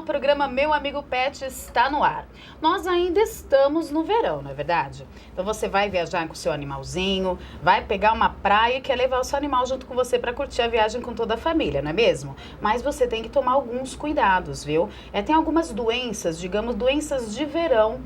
o programa Meu Amigo Pet está no ar. Nós ainda estamos no verão, não é verdade? Então você vai viajar com o seu animalzinho, vai pegar uma praia e quer levar o seu animal junto com você para curtir a viagem com toda a família, não é mesmo? Mas você tem que tomar alguns cuidados, viu? Tem algumas doenças, digamos, doenças de verão,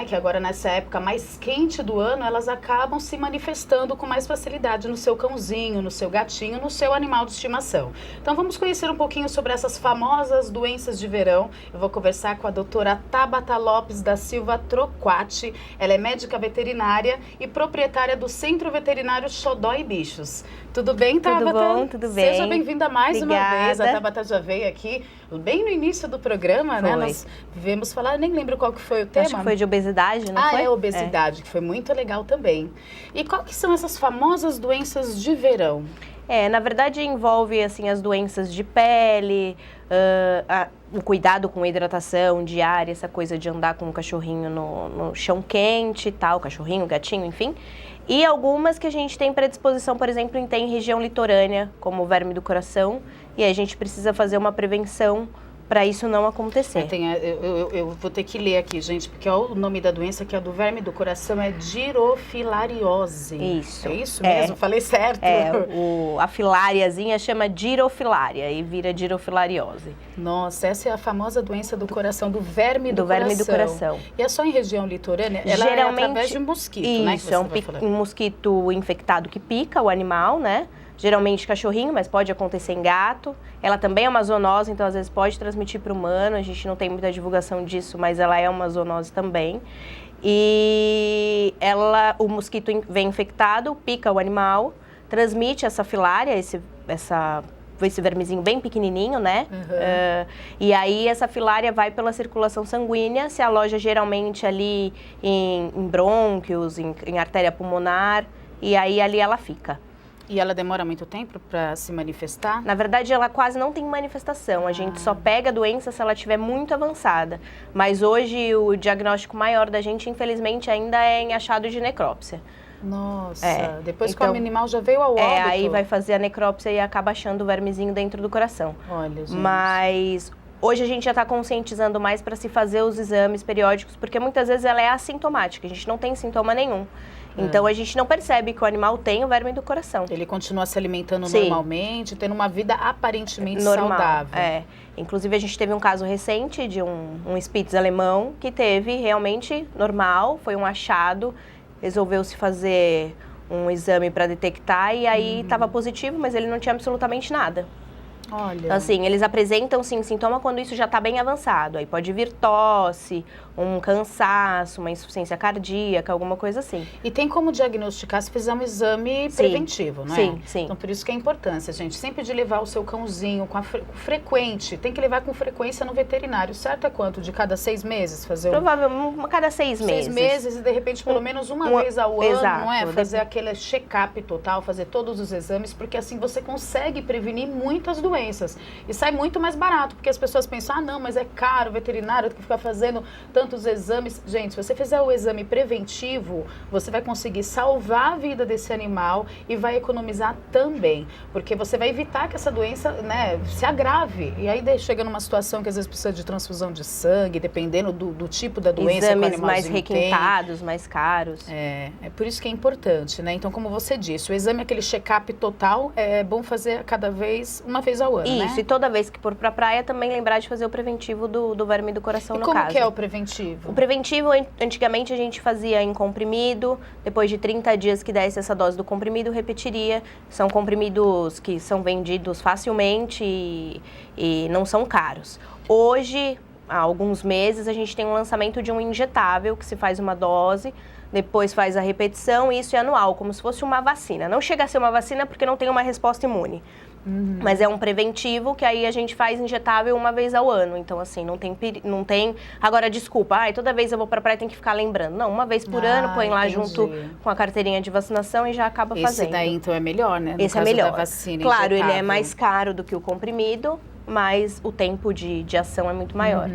que agora nessa época mais quente do ano, elas acabam se manifestando com mais facilidade no seu cãozinho, no seu gatinho, no seu animal de estimação. Então vamos conhecer um pouquinho sobre essas famosas doenças de verão. Eu vou conversar com a doutora Tabata Lopes da Silva Troquati. Ela é médica veterinária e proprietária do Centro Veterinário Xodó e Bichos. Tudo bem, Tabata? Tudo bom, tudo bem. Seja bem-vinda mais Obrigada. uma vez. A Tabata já veio aqui bem no início do programa, né? Nós vivemos falar, nem lembro qual que foi o tema. Acho que foi de obesidade, não foi? Obesidade, que foi muito legal também. E qual que são essas famosas doenças de verão? Na verdade envolve assim as doenças de pele, o cuidado com a hidratação diária, essa coisa de andar com o cachorrinho no chão quente e tal, cachorrinho, gatinho, enfim. E algumas que a gente tem predisposição, por exemplo, em região litorânea, como o verme do coração, e aí a gente precisa fazer uma prevenção para isso não acontecer. Eu vou ter que ler aqui, gente, porque o nome da doença, que é do verme do coração, é girofilariose. Isso. É isso mesmo? Falei certo? A filáriazinha chama girofilária e vira girofilariose. Nossa, essa é a famosa doença do coração, do verme do coração. Do verme do coração. E é só em região litorânea? Ela Geralmente, é através de um mosquito, né? Isso, é um mosquito infectado que pica o animal, né? Geralmente cachorrinho, mas pode acontecer em gato. Ela também é uma zoonose, então às vezes pode transmitir para o humano. A gente não tem muita divulgação disso, mas ela é uma zoonose também. E o mosquito vem infectado, pica o animal, transmite essa filária, esse vermezinho bem pequenininho, né? Uhum. E aí essa filária vai pela circulação sanguínea, se aloja geralmente ali em brônquios, em artéria pulmonar, e aí ali ela fica. E ela demora muito tempo para se manifestar? Na verdade, ela quase não tem manifestação. A gente só pega a doença se ela estiver muito avançada. Mas hoje o diagnóstico maior da gente, infelizmente, ainda é em achado de necrópsia. Nossa, depois que o animal já veio ao óbito. Aí vai fazer a necrópsia e acaba achando o vermezinho dentro do coração. Olha, gente. Mas hoje a gente já está conscientizando mais para se fazer os exames periódicos, porque muitas vezes ela é assintomática, a gente não tem sintoma nenhum. Então a gente não percebe que o animal tem o verme do coração. Ele continua se alimentando normalmente, tendo uma vida aparentemente saudável. Inclusive a gente teve um caso recente de um Spitz alemão que teve realmente normal, foi um achado, resolveu-se fazer um exame para detectar e aí estava positivo, mas ele não tinha absolutamente nada. Olha. Então, assim, eles apresentam, sim, sintoma quando isso já está bem avançado. Aí pode vir tosse, um cansaço, uma insuficiência cardíaca, alguma coisa assim. E tem como diagnosticar se fizer um exame preventivo, não é? Sim. Então, por isso que é a importância, gente, sempre de levar o seu cãozinho frequente. Tem que levar com frequência no veterinário. Certo é quanto? De cada 6 meses fazer Provavelmente, cada 6 meses. 6 meses e, de repente, pelo menos uma vez ao ano, não é? Fazer aquele check-up total, fazer todos os exames, porque assim você consegue prevenir muitas doenças. E sai muito mais barato, porque as pessoas pensam, não, mas é caro, o veterinário tem que ficar fazendo tantos exames. Gente, se você fizer o exame preventivo, você vai conseguir salvar a vida desse animal e vai economizar também, porque você vai evitar que essa doença, né, se agrave. E aí chega numa situação que às vezes precisa de transfusão de sangue, dependendo do tipo da doença que o animalzinho mais requintados, mais caros. É por isso que é importante, né? Então, como você disse, o exame, aquele check-up total, é bom fazer uma vez ao ano, Isso, né? E toda vez que for pra praia, também lembrar de fazer o preventivo do verme do coração, no caso. E como que é o preventivo? O preventivo, antigamente a gente fazia em comprimido, depois de 30 dias que desse essa dose do comprimido, repetiria. São comprimidos que são vendidos facilmente e não são caros. Hoje, há alguns meses, a gente tem um lançamento de um injetável, que se faz uma dose, depois faz a repetição, e isso é anual, como se fosse uma vacina. Não chega a ser uma vacina porque não tem uma resposta imune. Mas é um preventivo que aí a gente faz injetável uma vez ao ano. Então, assim, não tem... Agora, desculpa, toda vez eu vou pra praia tem que ficar lembrando. Não, uma vez por ano, põe lá junto com a carteirinha de vacinação e já acaba fazendo. Esse daí, então, é melhor, né? Esse é melhor. Da vacina claro, injetável. Ele é mais caro do que o comprimido, mas o tempo de ação é muito maior.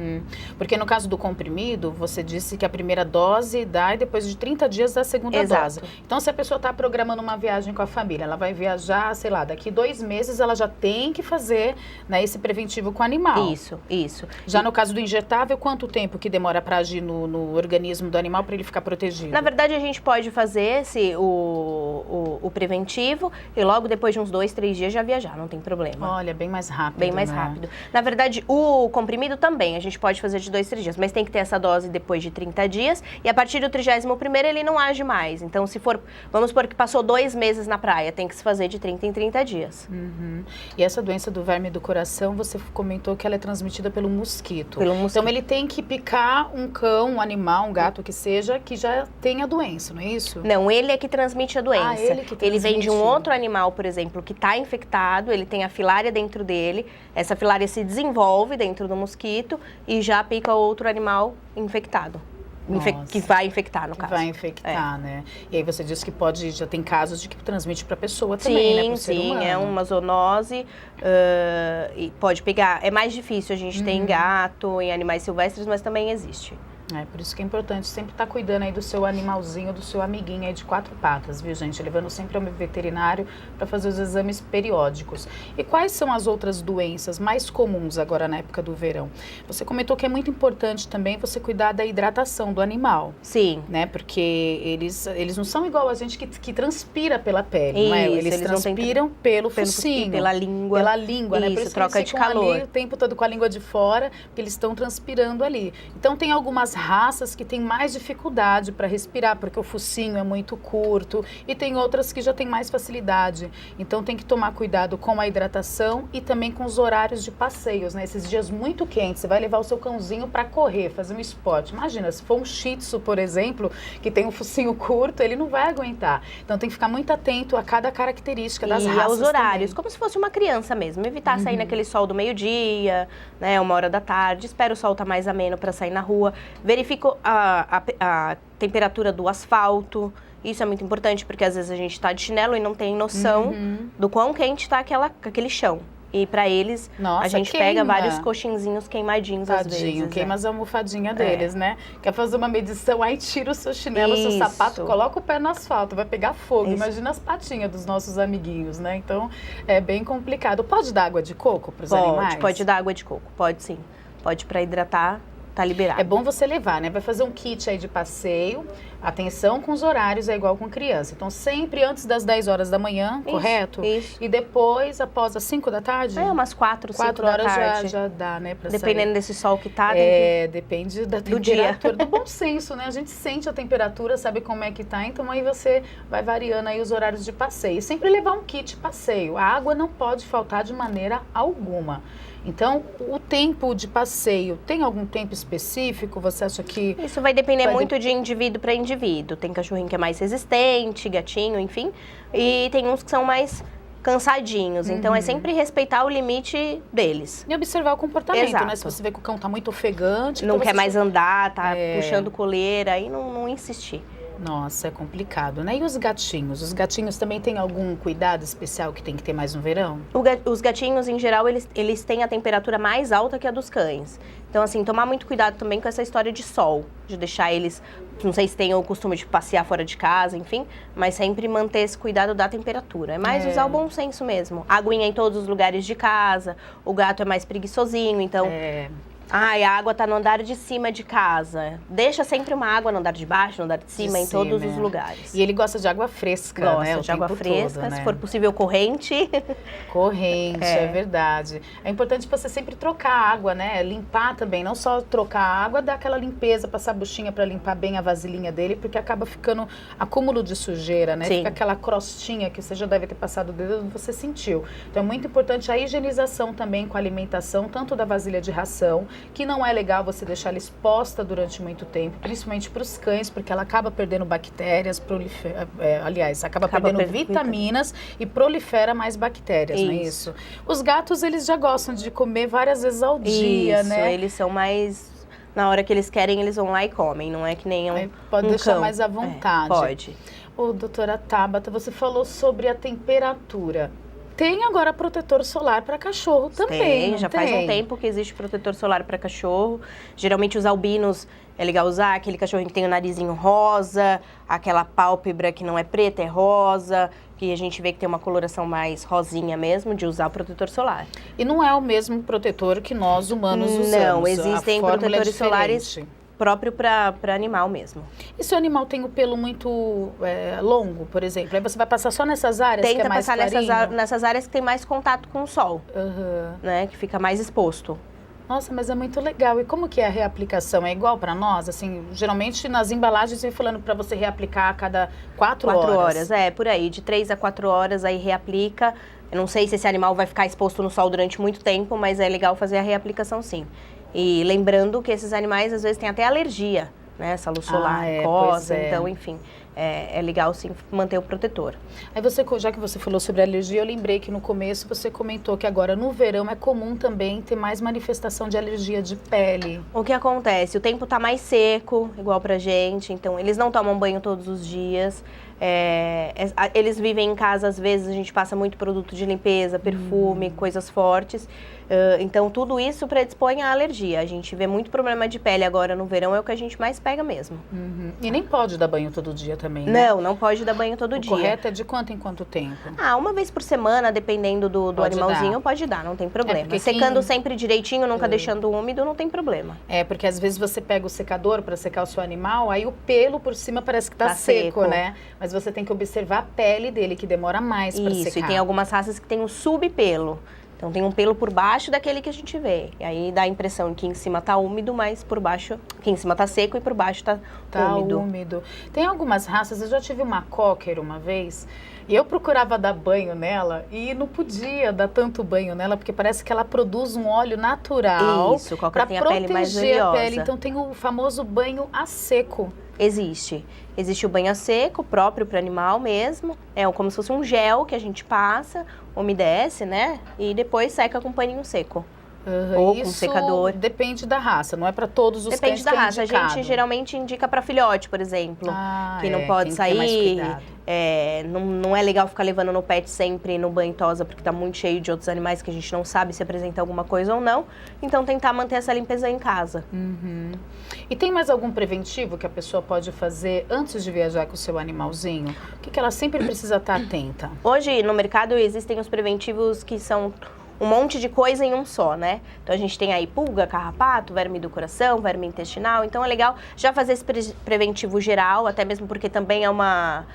Porque no caso do comprimido, você disse que a primeira dose dá e depois de 30 dias dá a segunda Exato. dose. Então, se a pessoa está programando uma viagem com a família, ela vai viajar, sei lá, daqui 2 meses ela já tem que fazer, né, esse preventivo com o animal. Isso. Já no caso do injetável, quanto tempo que demora para agir no organismo do animal para ele ficar protegido? Na verdade, a gente pode fazer o preventivo e logo depois de uns 2, 3 dias já viajar, não tem problema. Olha, bem mais rápido. Bem mais rápido. Na verdade, o comprimido também, a gente pode fazer de 2, 3 dias, mas tem que ter essa dose depois de 30 dias e a partir do 31º ele não age mais. Então, se for, vamos supor que passou 2 meses na praia, tem que se fazer de 30 em 30 dias. E essa doença do verme do coração, você comentou que ela é transmitida pelo mosquito. Então, ele tem que picar um cão, um animal, um gato que seja, que já tem a doença, não é isso? Não, ele é que transmite a doença. Ele que transmite. Ele vem de um outro animal, por exemplo, que está infectado, ele tem a filária dentro dele, essa filária se desenvolve dentro do mosquito e já pica outro animal infectado. Que vai infectar, no caso. Vai infectar, né? E aí você disse que já tem casos de que transmite para a pessoa também, né? Pro ser humano. É uma zoonose e pode pegar. É mais difícil, a gente tem em gato, em animais silvestres, mas também existe. É, por isso que é importante sempre estar cuidando aí do seu animalzinho, do seu amiguinho aí de 4 patas, viu, gente? Levando sempre ao veterinário para fazer os exames periódicos. E quais são as outras doenças mais comuns agora na época do verão? Você comentou que é muito importante também você cuidar da hidratação do animal. Sim. Né? Porque eles não são igual a gente que transpira pela pele, não é? Eles transpiram pelo focinho. Pela língua. Pela língua, né? Por isso troca de calor. Ali o tempo todo com a língua de fora, porque eles estão transpirando ali. Então, tem algumas raças que têm mais dificuldade para respirar, porque o focinho é muito curto, e tem outras que já têm mais facilidade. Então tem que tomar cuidado com a hidratação e também com os horários de passeios, né? Esses dias muito quentes, você vai levar o seu cãozinho para correr, fazer um esporte. Imagina, se for um Shih Tzu, por exemplo, que tem um focinho curto, ele não vai aguentar. Então tem que ficar muito atento a cada característica das raças. E aos horários, também. como se fosse uma criança mesmo. Evitar sair naquele sol do meio-dia, né? 1h da tarde, espera o sol estar mais ameno para sair na rua. Verifico a temperatura do asfalto. Isso é muito importante, porque às vezes a gente está de chinelo e não tem noção do quão quente está aquele chão. E para eles, a gente pega vários coxinzinhos queimadinhos às vezes. Queima as almofadinhas deles, né? Quer fazer uma medição, aí tira o seu chinelo, o seu sapato, coloca o pé no asfalto, vai pegar fogo. Isso. Imagina as patinhas dos nossos amiguinhos, né? Então, é bem complicado. Pode dar água de coco para os animais? Pode dar água de coco, pode sim. Pode para hidratar. Tá liberado. É bom você levar, né? Vai fazer um kit aí de passeio. Atenção com os horários, é igual com criança. Então, sempre antes das 10 horas da manhã, correto? Isso. E depois, após as 5 da tarde? Umas 4, 5 da tarde. Já dá, né? Pra dependendo sair. Desse sol que tá. Depende da temperatura, do bom senso, né? A gente sente a temperatura, sabe como é que tá. Então, aí você vai variando aí os horários de passeio. E sempre levar um kit passeio. A água não pode faltar de maneira alguma. Então, o tempo de passeio, tem algum tempo específico? Você acha que... Isso vai depender muito de indivíduo para indivíduo. Tem cachorrinho que é mais resistente, gatinho, enfim. E tem uns que são mais cansadinhos. Então, é sempre respeitar o limite deles. E observar o comportamento, Exato. né? Se você vê que o cão tá muito ofegante... Não quer mais andar, tá puxando coleira, aí não insistir. Nossa, é complicado, né? E os gatinhos? Os gatinhos também têm algum cuidado especial que tem que ter mais no verão? Os gatinhos, em geral, eles têm a temperatura mais alta que a dos cães. Então, assim, tomar muito cuidado também com essa história de sol. De deixar eles, não sei se tem o costume de passear fora de casa, enfim. Mas sempre manter esse cuidado da temperatura. É mais usar o bom senso mesmo. Aguinha em todos os lugares de casa. O gato é mais preguiçosinho, então... a água tá no andar de cima de casa. Deixa sempre uma água no andar de baixo, no andar de cima, em todos os lugares. E ele gosta de água fresca, né? Gosta de água fresca, todo, né? Se for possível, corrente. Corrente, é verdade. É importante você sempre trocar a água, né? Limpar também, não só trocar a água, dar aquela limpeza, passar a buchinha para limpar bem a vasilhinha dele, porque acaba ficando acúmulo de sujeira, né? Sim. Fica aquela crostinha que você já deve ter passado o dedo, você sentiu. Então é muito importante a higienização também com a alimentação, tanto da vasilha de ração, que não é legal você deixar ela exposta durante muito tempo, principalmente para os cães, porque ela acaba perdendo bactérias, acaba perdendo vitaminas e prolifera mais bactérias, não é isso? Os gatos, eles já gostam de comer várias vezes ao dia, né? Eles são mais... Na hora que eles querem, eles vão lá e comem, não é que nem pode deixar cão. Mais à vontade. Pode. Ô, doutora Tabata, você falou sobre a temperatura. tem agora protetor solar para cachorro também. Tem, não já tem? faz um tempo que existe protetor solar para cachorro. Geralmente os albinos é legal usar, aquele cachorrinho que tem o narizinho rosa, aquela pálpebra que não é preta, é rosa, que a gente vê que tem uma coloração mais rosinha mesmo, de usar o protetor solar. E não é o mesmo protetor que nós humanos usamos. Não, existem a fórmula protetores é diferente. solares próprio para animal mesmo. E se o animal tem o pelo muito longo, por exemplo, aí você vai passar só nessas áreas que é Tenta mais passar clarinho? nessas áreas que tem mais contato com o sol, Aham. né? Que fica mais exposto. Nossa, mas é muito legal. E como que é a reaplicação? É igual para nós? Assim, geralmente nas embalagens vem falando para você reaplicar a cada 4 horas. 4 horas, por aí. De 3 a 4 horas, aí reaplica. Eu não sei se esse animal vai ficar exposto no sol durante muito tempo, mas é legal fazer a reaplicação sim. E lembrando que esses animais às vezes têm até alergia, né? Essa luz solar, coça, então enfim. É legal sim manter o protetor. Aí você, já que você falou sobre alergia, eu lembrei que no começo você comentou que agora no verão é comum também ter mais manifestação de alergia de pele. O que acontece? O tempo tá mais seco, igual pra gente, então eles não tomam banho todos os dias. Eles vivem em casa, às vezes a gente passa muito produto de limpeza, perfume, coisas fortes. Então tudo isso predispõe à alergia. A gente vê muito problema de pele agora no verão, é o que a gente mais pega mesmo. Uhum. E nem pode dar banho todo dia também, né? Não pode dar banho todo dia. O correto é de quanto em quanto tempo? Uma vez por semana, dependendo do animalzinho, pode dar, não tem problema. Secando sempre direitinho, nunca deixando úmido, não tem problema. Porque às vezes você pega o secador para secar o seu animal, aí o pelo por cima parece que tá seco, né? Mas você tem que observar a pele dele, que demora mais para secar. Isso, e tem algumas raças que tem um subpelo. Então tem um pelo por baixo daquele que a gente vê. E aí dá a impressão que em cima tá úmido, mas por baixo, que em cima tá seco e por baixo tá úmido. Tem algumas raças, eu já tive uma cocker uma vez, e eu procurava dar banho nela e não podia dar tanto banho nela, porque parece que ela produz um óleo natural. Isso, cocker tem a pele mais oleosa. Então tem o famoso banho a seco. Existe o banho a seco, próprio para animal mesmo. É como se fosse um gel que a gente passa, umedece, né? E depois seca com paninho seco. Ou com secador. Depende da raça, não é para todos os cães. Depende da raça. A gente geralmente indica para filhote, por exemplo, que não pode sair. Não é legal ficar levando no pet sempre no banho tosa, porque tá muito cheio de outros animais que a gente não sabe se apresenta alguma coisa ou não. Então tentar manter essa limpeza em casa. Uhum. E tem mais algum preventivo que a pessoa pode fazer antes de viajar com o seu animalzinho? O que ela sempre precisa estar atenta? Hoje no mercado existem os preventivos que são um monte de coisa em um só, né? Então a gente tem aí pulga, carrapato, verme do coração, verme intestinal. Então é legal já fazer esse preventivo geral, até mesmo porque também é uma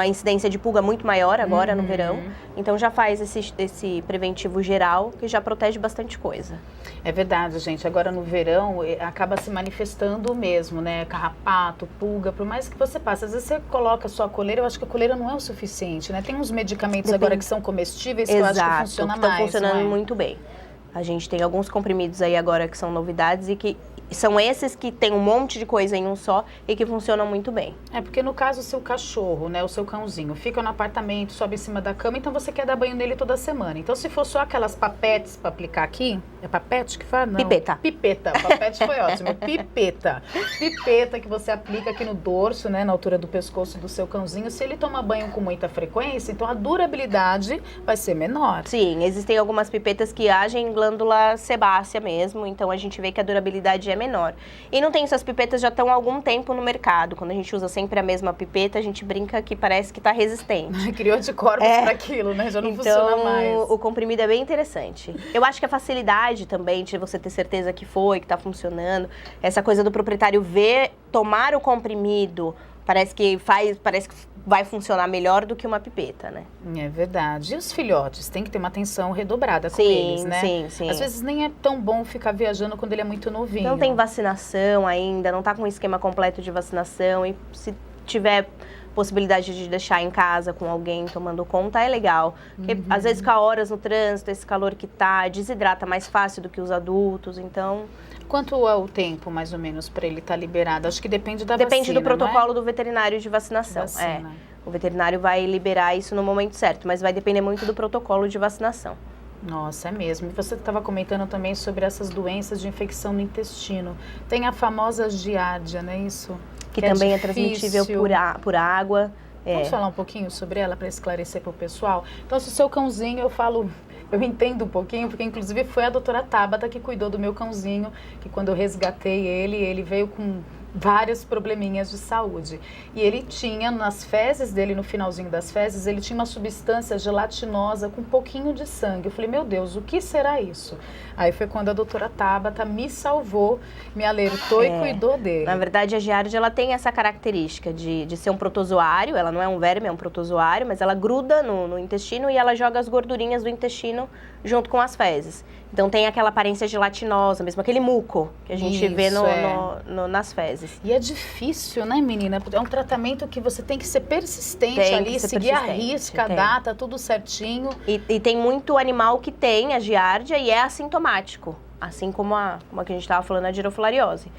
incidência de pulga muito maior agora no verão. Então já faz esse preventivo geral que já protege bastante coisa. É verdade, gente. Agora no verão acaba se manifestando mesmo, né? Carrapato, pulga, por mais que você passe. Às vezes você coloca só a coleira, eu acho que a coleira não é o suficiente, né? Tem uns medicamentos agora que são comestíveis que eu acho que funciona mais. Estão funcionando muito bem. A gente tem alguns comprimidos aí agora que são novidades e que são esses que tem um monte de coisa em um só e que funcionam muito bem. Porque no caso o seu cachorro, né, o seu cãozinho, fica no apartamento, sobe em cima da cama, então você quer dar banho nele toda semana. Então se for só aquelas papetes para aplicar aqui, é papete que fala? Não. Pipeta, papete foi ótimo. Pipeta que você aplica aqui no dorso, né, na altura do pescoço do seu cãozinho. Se ele toma banho com muita frequência, então a durabilidade vai ser menor. Sim, existem algumas pipetas que agem em glândula sebácea mesmo, então a gente vê que a durabilidade é menor. E não tem, essas pipetas já estão há algum tempo no mercado. Quando a gente usa sempre a mesma pipeta, a gente brinca que parece que está resistente. Criou anticorpos para aquilo, né? Já não funciona mais. Então, o comprimido é bem interessante. Eu acho que a facilidade também de você ter certeza que está funcionando, essa coisa do proprietário tomar o comprimido, parece que vai funcionar melhor do que uma pipeta, né? É verdade. E os filhotes? Tem que ter uma atenção redobrada com eles, né? Sim. Às vezes nem é tão bom ficar viajando quando ele é muito novinho. Não tem vacinação ainda, não tá com um esquema completo de vacinação. E se tiver possibilidade de deixar em casa com alguém tomando conta, é legal. Porque às vezes fica horas no trânsito, esse calor que tá, desidrata mais fácil do que os adultos, então... Quanto é o tempo, mais ou menos, para ele estar liberado? Acho que depende da vacina, Depende do protocolo do veterinário de vacinação. O veterinário vai liberar isso no momento certo, mas vai depender muito do protocolo de vacinação. Nossa, é mesmo. E você estava comentando também sobre essas doenças de infecção no intestino. Tem a famosa giardia, não é isso? Que também é transmitível por água. Vamos falar um pouquinho sobre ela para esclarecer para o pessoal? Então, se o seu cãozinho, eu entendo um pouquinho, porque inclusive foi a doutora Tabata que cuidou do meu cãozinho, que quando eu resgatei ele veio com vários probleminhas de saúde. E ele tinha, nas fezes dele, no finalzinho das fezes, ele tinha uma substância gelatinosa com um pouquinho de sangue. Eu falei, meu Deus, o que será isso? Aí foi quando a doutora Tabata me salvou, me alertou e cuidou dele. Na verdade, a giardia, ela tem essa característica de ser um protozoário, ela não é um verme, é um protozoário, mas ela gruda no intestino e ela joga as gordurinhas do intestino junto com as fezes. Então tem aquela aparência gelatinosa, mesmo aquele muco que a gente vê nas fezes. E é difícil, né, menina? É um tratamento que você tem que ser persistente ali, seguir a risca, a data, tudo certinho. E tem muito animal que tem a giardia e é assintomático, assim como a que a gente estava falando, a girofilariose.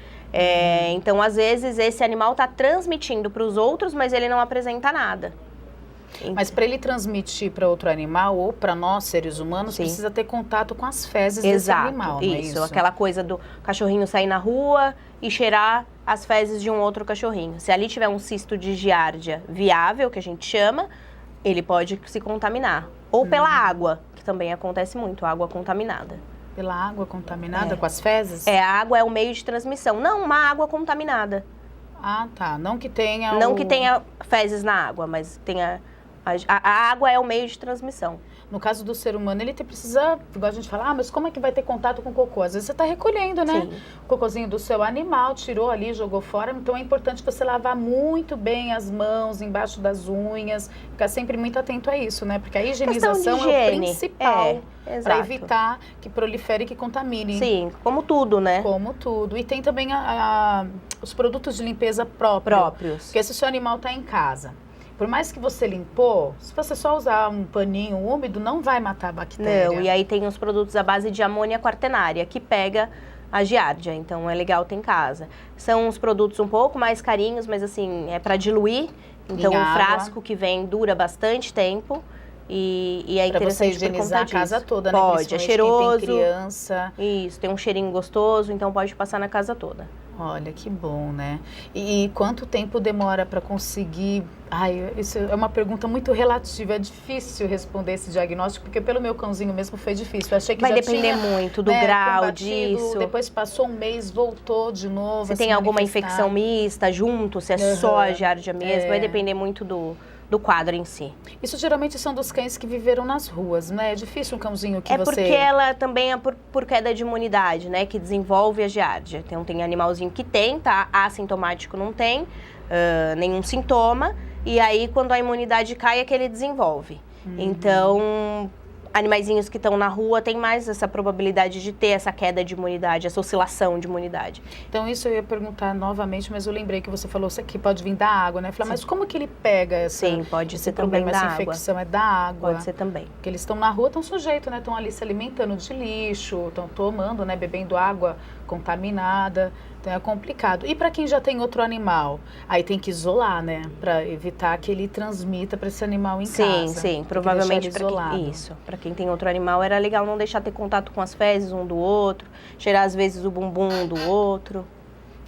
Então, às vezes, esse animal está transmitindo para os outros, mas ele não apresenta nada. Mas para ele transmitir para outro animal ou para nós, seres humanos, precisa ter contato com as fezes desse animal, não é isso? Aquela coisa do cachorrinho sair na rua e cheirar as fezes de um outro cachorrinho. Se ali tiver um cisto de giardia viável, que a gente chama, ele pode se contaminar. Ou pela água, que também acontece muito, água contaminada. Pela água contaminada com as fezes? A água é o meio de transmissão. Não, uma água contaminada. Ah, tá. Não que tenha Não que tenha fezes na água, mas tenha... A água é o meio de transmissão. No caso do ser humano, ele precisa, igual a gente fala, mas como é que vai ter contato com o cocô? Às vezes você está recolhendo, né? Sim. O cocôzinho do seu animal, tirou ali, jogou fora. Então é importante você lavar muito bem as mãos, embaixo das unhas. Ficar sempre muito atento a isso, né? Porque a higienização é o principal para evitar que prolifere e que contamine. Sim, como tudo, né? Como tudo. E tem também os produtos de limpeza próprios. Porque se o seu animal está em casa, por mais que você limpou, se você só usar um paninho úmido, não vai matar a bactéria. Não, e aí tem os produtos à base de amônia quaternária, que pega a giardia, então é legal ter em casa. São uns produtos um pouco mais carinhos, mas assim, é para diluir. Então o frasco que vem dura bastante tempo. E é interessante você higienizar a casa toda, né? Pode, é cheiroso. Quem tem criança. Isso, tem um cheirinho gostoso, então pode passar na casa toda. Olha, que bom, né? E quanto tempo demora para conseguir... isso é uma pergunta muito relativa, é difícil responder esse diagnóstico, porque pelo meu cãozinho mesmo foi difícil. Eu achei que vai já depender tinha, muito do grau combatido, disso. Depois passou um mês, voltou de novo. Se tem alguma infecção mista junto, se é só a giardia mesmo, vai depender muito do quadro em si. Isso geralmente são dos cães que viveram nas ruas, né? É difícil um cãozinho que porque ela também é por queda de imunidade, né? Que desenvolve a giardia. Então tem animalzinho que tem, tá? Assintomático não tem nenhum sintoma. E aí quando a imunidade cai é que ele desenvolve. Então... animaizinhos que estão na rua têm mais essa probabilidade de ter essa queda de imunidade, essa oscilação de imunidade. Então, isso eu ia perguntar novamente, mas eu lembrei que você falou que pode vir da água, né? Falei, mas como que ele pega essa, pode ser problema, também da essa infecção? É da água? Pode ser também. Porque eles estão na rua, estão sujeitos, né? Estão ali se alimentando de lixo, estão tomando, né? Bebendo água contaminada. Então é complicado. E para quem já tem outro animal, aí tem que isolar, né? Para evitar que ele transmita para esse animal em casa. Sim, provavelmente para quem tem outro animal era legal não deixar ter contato com as fezes um do outro, cheirar às vezes o bumbum do outro.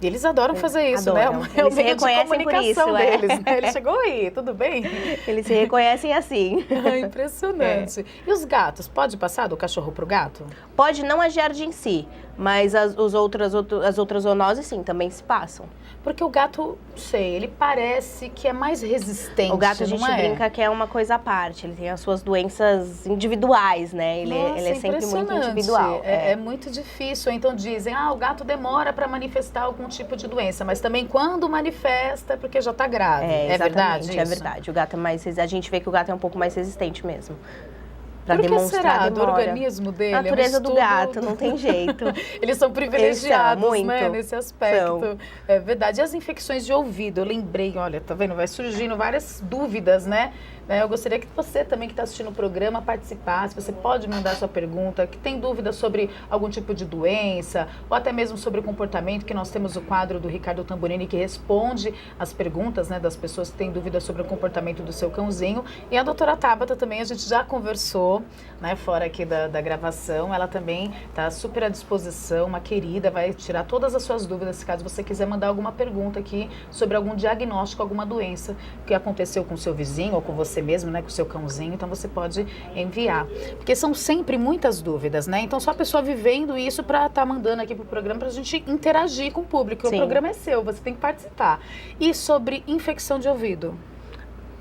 E eles adoram fazer isso, adoram. né? Eles se reconhecem por isso, deles, né? Ele chegou aí, tudo bem? Eles se reconhecem assim. Impressionante. E os gatos, pode passar do cachorro pro gato? Pode, não a giardia em si, mas as outras zoonoses sim, também se passam. Porque o gato, não sei, ele parece que é mais resistente, o gato a gente brinca que é uma coisa à parte, ele tem as suas doenças individuais, né? Ele é sempre muito individual. É muito difícil. Então dizem, o gato demora para manifestar algum tipo de doença, mas também quando manifesta é porque já está grave. É verdade isso? É verdade. O gato é mais, a gente vê que o gato é um pouco mais resistente mesmo. Por que será? Do organismo dele? A natureza do gato, não tem jeito. Eles são privilegiados, né, nesse aspecto. É verdade. E as infecções de ouvido? Eu lembrei, olha, tá vendo? Vai surgindo várias dúvidas, né? Eu gostaria que você também que está assistindo o programa participasse. Você pode mandar sua pergunta, que tem dúvida sobre algum tipo de doença, ou até mesmo sobre o comportamento, que nós temos o quadro do Ricardo Tamburini que responde as perguntas, né, das pessoas que têm dúvidas sobre o comportamento do seu cãozinho. E a doutora Tabata também, a gente já conversou, falou, né, fora aqui da gravação, ela também está super à disposição, uma querida, vai tirar todas as suas dúvidas, caso você quiser mandar alguma pergunta aqui sobre algum diagnóstico, alguma doença que aconteceu com o seu vizinho ou com você mesmo, né, com o seu cãozinho, então você pode enviar. Porque são sempre muitas dúvidas, né? Então só a pessoa vivendo isso para estar mandando aqui pro programa pra gente interagir com o público. Sim. O programa é seu, você tem que participar. E sobre infecção de ouvido?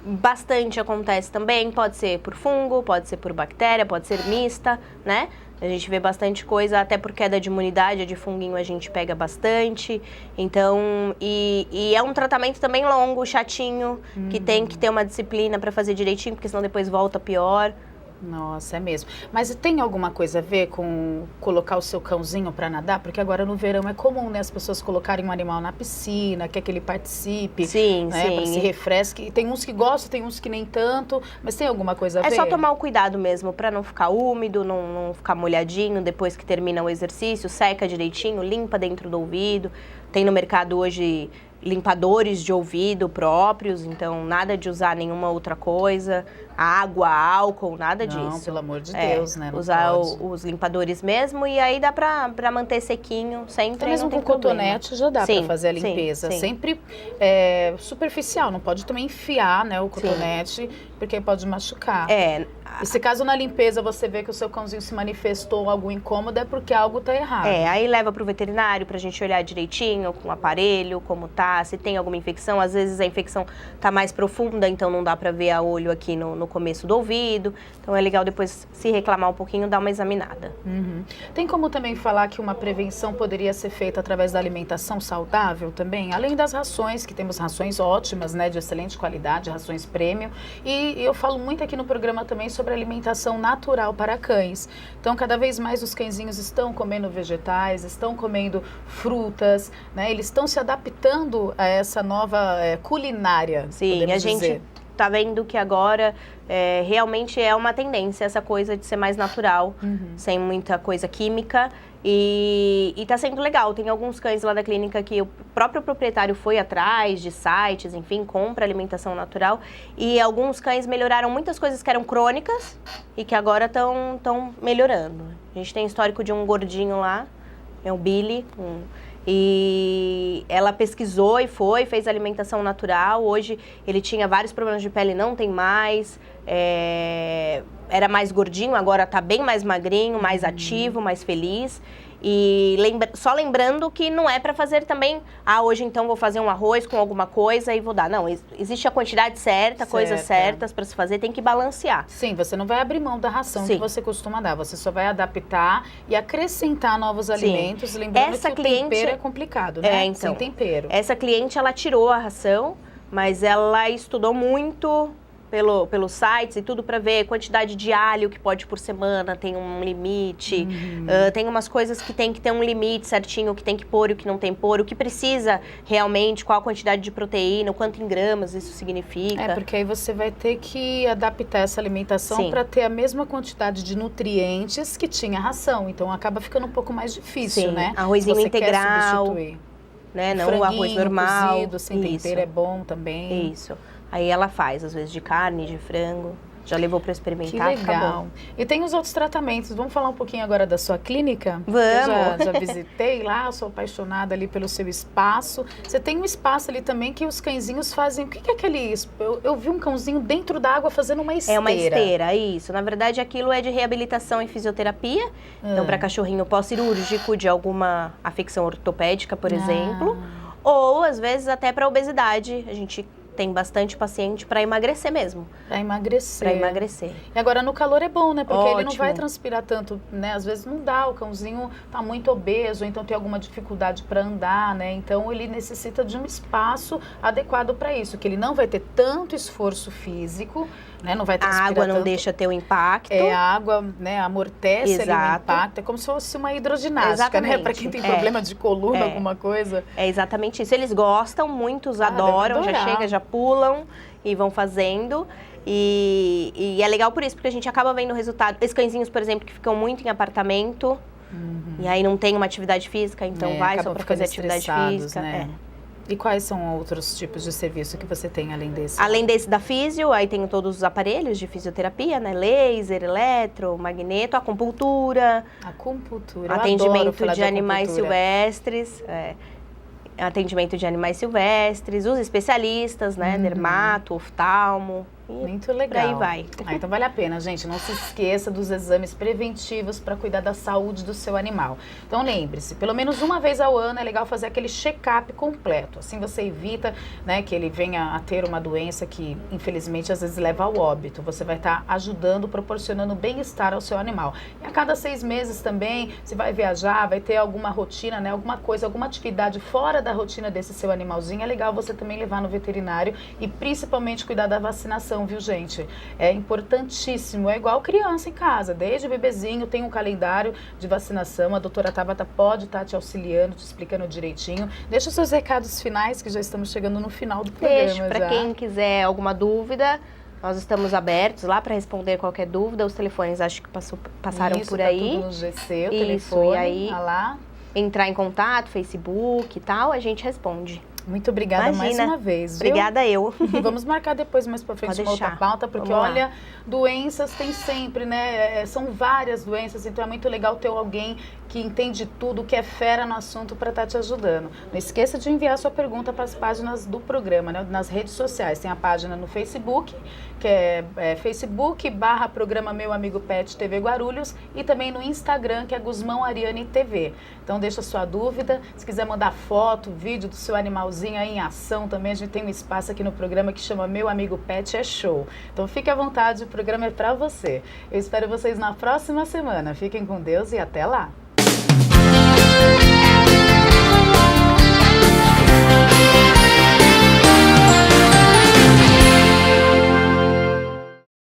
Bastante acontece também, pode ser por fungo, pode ser por bactéria, pode ser mista, né? A gente vê bastante coisa, até por queda de imunidade, a de funguinho a gente pega bastante. Então, e é um tratamento também longo, chatinho, que tem que ter uma disciplina para fazer direitinho, porque senão depois volta pior. Nossa, é mesmo. Mas tem alguma coisa a ver com colocar o seu cãozinho para nadar? Porque agora no verão é comum, né, as pessoas colocarem um animal na piscina, quer que ele participe, Sim, né, sim. para se refresque. Tem uns que gostam, tem uns que nem tanto, mas tem alguma coisa a ver? É só tomar o cuidado mesmo, para não ficar úmido, não ficar molhadinho depois que termina o exercício, seca direitinho, limpa dentro do ouvido. Tem no mercado hoje limpadores de ouvido próprios, então nada de usar nenhuma outra coisa, água, álcool, nada disso. Não, pelo amor de Deus, né? Não usar pode. os limpadores mesmo e aí dá pra manter sequinho sempre. Até mesmo não tem com problema. cotonete já dá Sim, para fazer a sim, limpeza. sim. Sempre superficial, não pode também enfiar, né, o cotonete, porque pode machucar. E se caso na limpeza você vê que o seu cãozinho se manifestou algum incômodo, é porque algo tá errado. Aí leva pro veterinário pra gente olhar direitinho com o aparelho, como tá, se tem alguma infecção. Às vezes a infecção tá mais profunda, então não dá pra ver a olho aqui no começo do ouvido. Então é legal depois, se reclamar um pouquinho, dar uma examinada. Tem como também falar que uma prevenção poderia ser feita através da alimentação saudável também? Além das rações, que temos rações ótimas, né, de excelente qualidade, rações premium. E eu falo muito aqui no programa também sobre alimentação natural para cães. Então, cada vez mais os cãezinhos estão comendo vegetais, estão comendo frutas, né? Eles estão se adaptando a essa nova culinária, Sim, podemos a gente dizer. tá vendo que agora realmente é uma tendência essa coisa de ser mais natural, sem muita coisa química. E tá sendo legal. Tem alguns cães lá da clínica que o próprio proprietário foi atrás de sites, enfim, compra alimentação natural. E alguns cães melhoraram muitas coisas que eram crônicas e que agora estão melhorando. A gente tem histórico de um gordinho lá, é o Billy, e ela pesquisou e fez alimentação natural. Hoje ele tinha vários problemas de pele, não tem mais. Era mais gordinho, agora tá bem mais magrinho, mais ativo, mais feliz. E só lembrando que não é para fazer também, hoje então vou fazer um arroz com alguma coisa e vou dar. Não, existe a quantidade certa, coisas certas para se fazer, tem que balancear. Sim, você não vai abrir mão da ração que você costuma dar, você só vai adaptar e acrescentar novos alimentos, lembrando que o tempero é complicado, né? Então, sem tempero. Essa cliente, ela tirou a ração, mas ela estudou muito pelos sites e tudo para ver quantidade de alho que pode por semana, tem um limite. Tem umas coisas que tem que ter um limite certinho, o que tem que pôr e o que não tem que pôr, o que precisa realmente, qual a quantidade de proteína, o quanto em gramas isso significa. Porque aí você vai ter que adaptar essa alimentação para ter a mesma quantidade de nutrientes que tinha a ração. Então acaba ficando um pouco mais difícil, né? Arrozinho se você integral, quer substituir. né? Não o arroz normal. Cozido, sem tempero é bom também. Isso. Aí ela faz, às vezes de carne, de frango. Já levou para experimentar, que legal. acabou. E tem os outros tratamentos. Vamos falar um pouquinho agora da sua clínica? Vamos. Eu já visitei lá, sou apaixonada ali pelo seu espaço. Você tem um espaço ali também que os cãezinhos fazem... O que é aquele... Eu vi um cãozinho dentro da água fazendo uma esteira. É uma esteira, isso. Na verdade, aquilo é de reabilitação e fisioterapia. Então, para cachorrinho pós-cirúrgico de alguma afecção ortopédica, por exemplo. Ou, às vezes, até para obesidade. A gente tem bastante paciente para emagrecer mesmo. Para emagrecer. Para emagrecer. E agora no calor é bom, né? Porque Ótimo. ele não vai transpirar tanto, né? Às vezes não dá, o cãozinho tá muito obeso, então tem alguma dificuldade para andar, né? Então ele necessita de um espaço adequado para isso, que ele não vai ter tanto esforço físico, né? Não vai transpirar A água não tanto. deixa ter o impacto. A água, né, amortece ali o impacto. É como se fosse uma hidroginástica, exatamente. né? Para quem tem problema de coluna, alguma coisa. É exatamente isso. Eles gostam, muitos adoram, já chega, já pulam e vão fazendo. E é legal por isso, porque a gente acaba vendo o resultado. Esses cãezinhos, por exemplo, que ficam muito em apartamento, e aí não tem uma atividade física, então vai só para fazer atividade física. Né? E quais são outros tipos de serviço que você tem além desse? Além desse da físio, aí tem todos os aparelhos de fisioterapia, né? Laser, eletro, magneto, acupuntura. Acupuntura. Atendimento de animais silvestres. Atendimento de animais silvestres, os especialistas, né? Dermato, oftalmo. Muito legal. Por aí vai. Então vale a pena, gente. Não se esqueça dos exames preventivos para cuidar da saúde do seu animal. Então lembre-se, pelo menos uma vez ao ano é legal fazer aquele check-up completo. Assim você evita, né, que ele venha a ter uma doença que, infelizmente, às vezes leva ao óbito. Você vai estar ajudando, proporcionando bem-estar ao seu animal. E a cada 6 meses também, você vai viajar, vai ter alguma rotina, né, alguma coisa, alguma atividade fora da rotina desse seu animalzinho. É legal você também levar no veterinário e principalmente cuidar da vacinação, viu, gente? É importantíssimo, é igual criança em casa, desde bebezinho tem um calendário de vacinação, a doutora Tabata pode estar te auxiliando, te explicando direitinho. Deixa os seus recados finais, que já estamos chegando no final do programa. Deixa, para quem quiser alguma dúvida, nós estamos abertos lá para responder qualquer dúvida, os telefones acho que passaram Isso, por tá aí. Tudo no GC, o Isso, telefone, e aí, lá. Entrar em contato, Facebook e tal, a gente responde. Muito obrigada. Imagina. Mais uma vez, viu? Obrigada eu. E vamos marcar depois mais pra frente uma outra pauta, porque olha, doenças tem sempre, né? São várias doenças, então é muito legal ter alguém que entende tudo, que é fera no assunto para estar te ajudando. Não esqueça de enviar sua pergunta para as páginas do programa, né? Nas redes sociais. Tem a página no Facebook, que é Facebook/programa Meu Amigo Pet TV Guarulhos, e também no Instagram, que é Guzmão Ariane TV. Então deixa sua dúvida, se quiser mandar foto, vídeo do seu animalzinho aí em ação também, a gente tem um espaço aqui no programa que chama Meu Amigo Pet é Show. Então fique à vontade, o programa é para você. Eu espero vocês na próxima semana. Fiquem com Deus e até lá!